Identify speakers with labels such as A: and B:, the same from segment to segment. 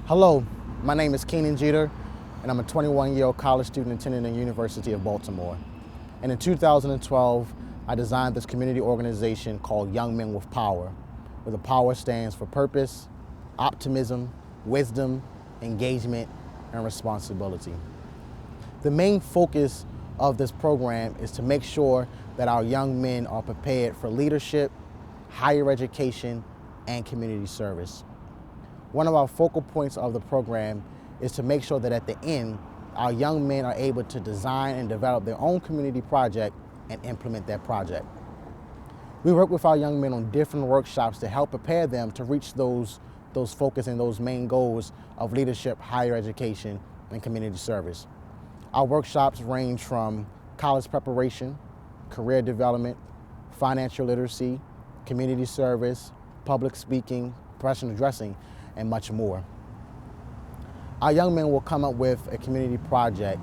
A: Hello, my name is Keenen Geter, and I'm a 21-year-old college student attending the University of Baltimore. And in 2012, I designed this community organization called Young Men with Power, where the power stands for purpose, optimism, wisdom, engagement, and responsibility. The main focus of this program is to make sure that our young men are prepared for leadership, higher education, and community service. One of our focal points of the program is to make sure that at the end, our young men are able to design and develop their own community project and implement that project. We work with our young men on different workshops to help prepare them to reach those focus and those main goals of leadership, higher education, and community service. Our workshops range from college preparation, career development, financial literacy, community service, public speaking, professional dressing, and much more. Our young men will come up with a community project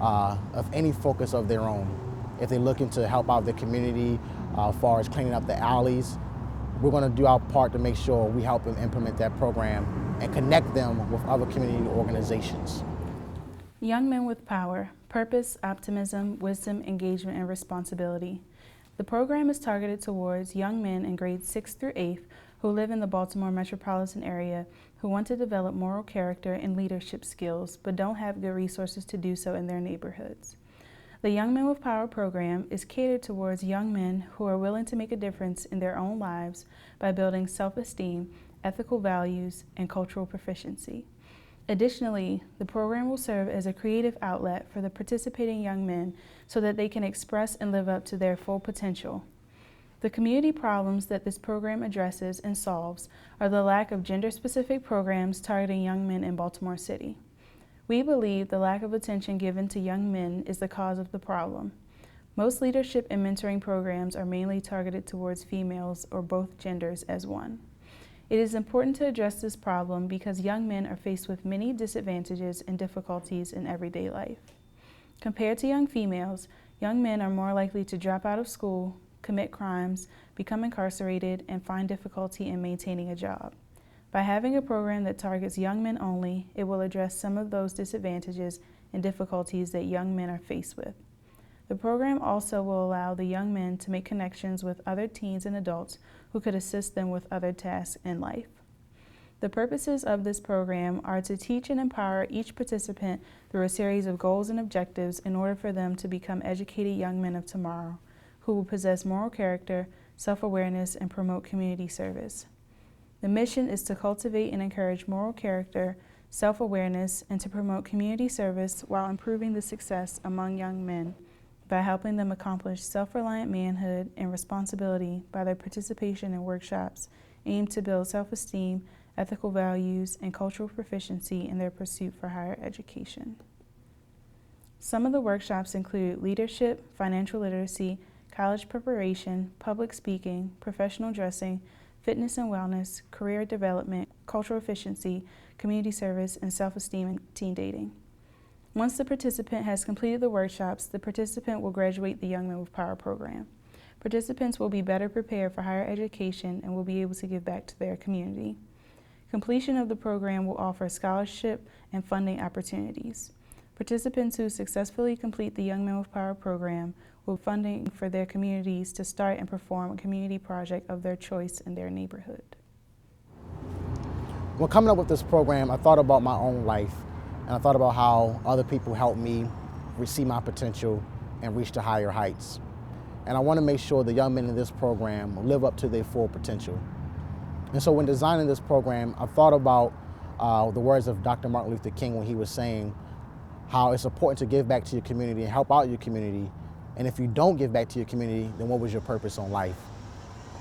A: of any focus of their own. If they're looking to help out the community as far as cleaning up the alleys, we're going to do our part to make sure we help them implement that program and connect them with other community organizations.
B: Young Men with Power, Purpose, Optimism, Wisdom, Engagement, and Responsibility. The program is targeted towards young men in grades 6th through 8th who live in the Baltimore metropolitan area who want to develop moral character and leadership skills but don't have good resources to do so in their neighborhoods. The Young Men with Power program is catered towards young men who are willing to make a difference in their own lives by building self-esteem, ethical values, and cultural proficiency. Additionally, the program will serve as a creative outlet for the participating young men so that they can express and live up to their full potential. The community problems that this program addresses and solves are the lack of gender-specific programs targeting young men in Baltimore City. We believe the lack of attention given to young men is the cause of the problem. Most leadership and mentoring programs are mainly targeted towards females or both genders as one. It is important to address this problem because young men are faced with many disadvantages and difficulties in everyday life. Compared to young females, young men are more likely to drop out of school, commit crimes, become incarcerated, and find difficulty in maintaining a job. By having a program that targets young men only, it will address some of those disadvantages and difficulties that young men are faced with. The program also will allow the young men to make connections with other teens and adults who could assist them with other tasks in life. The purposes of this program are to teach and empower each participant through a series of goals and objectives in order for them to become educated young men of tomorrow, who will possess moral character, self-awareness, and promote community service. The mission is to cultivate and encourage moral character, self-awareness, and to promote community service while improving the success among young men by helping them accomplish self-reliant manhood and responsibility by their participation in workshops aimed to build self-esteem, ethical values, and cultural proficiency in their pursuit for higher education. Some of the workshops include leadership, financial literacy, college preparation, public speaking, professional dressing, fitness and wellness, career development, cultural efficiency, community service, and self-esteem and teen dating. Once the participant has completed the workshops, the participant will graduate the Young Men with Power program. Participants will be better prepared for higher education and will be able to give back to their community. Completion of the program will offer scholarship and funding opportunities. Participants who successfully complete the Young Men with Power program will have funding for their communities to start and perform a community project of their choice in their neighborhood.
A: When coming up with this program, I thought about my own life, and I thought about how other people helped me see my potential and reach to higher heights. And I want to make sure the young men in this program live up to their full potential. And so when designing this program, I thought about the words of Dr. Martin Luther King when he was saying how it's important to give back to your community and help out your community. And if you don't give back to your community, then what was your purpose on life?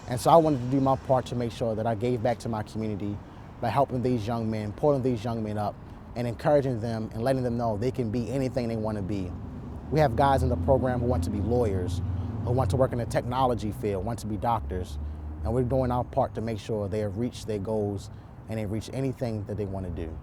A: And so I wanted to do my part to make sure that I gave back to my community by helping these young men, pulling these young men up, and encouraging them and letting them know they can be anything they want to be. We have guys in the program who want to be lawyers, who want to work in the technology field, want to be doctors, and we're doing our part to make sure they have reached their goals and they reach anything that they want to do.